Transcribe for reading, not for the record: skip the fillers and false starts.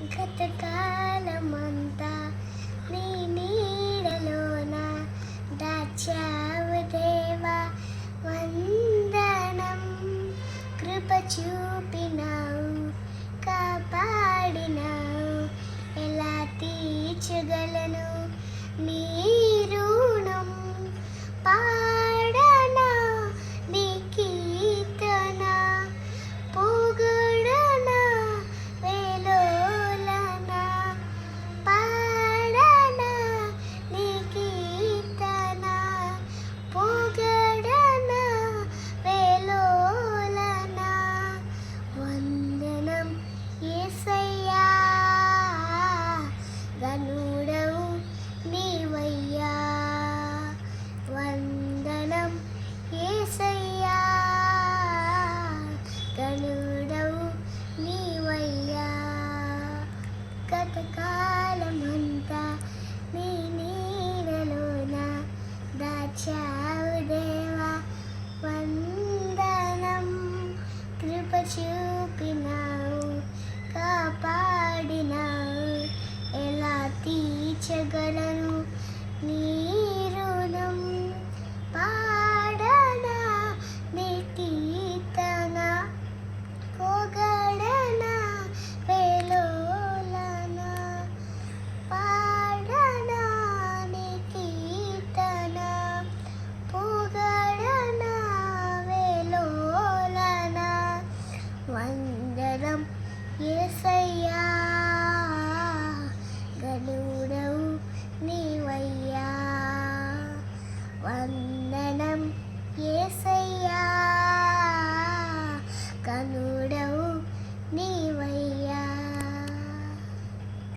గతకాలమంతా నీ నీడలోన దాచావు దేవా వందనం. కృప చూపినావు, కాపాడినావు, ఎలా తీర్చగలను నీ రుణం. పాడనా నీ కీర్తన, పొగడనా వేలోలనా. పాడనా నీ కీర్తన, పొగడనా వేలోలనా. వందనం యేసయ్యా, గనుడవు నీవయ్యా. వందనం యేసయ్యా, గనుడవు నీవయ్యా. గతకాలమంతా నీ నీడలోన దాచావు దేవా వందనం. కృప చూపినావు, కాపాడినావు, ఎలా తీర్చగలను నీ రుణం. పాడనా నీ కీర్తన, పొగడనా వేలోలనా. పాడనా నీ కీర్తన, పొగడనా వేలోలనా. వందనం యేసయ్యా,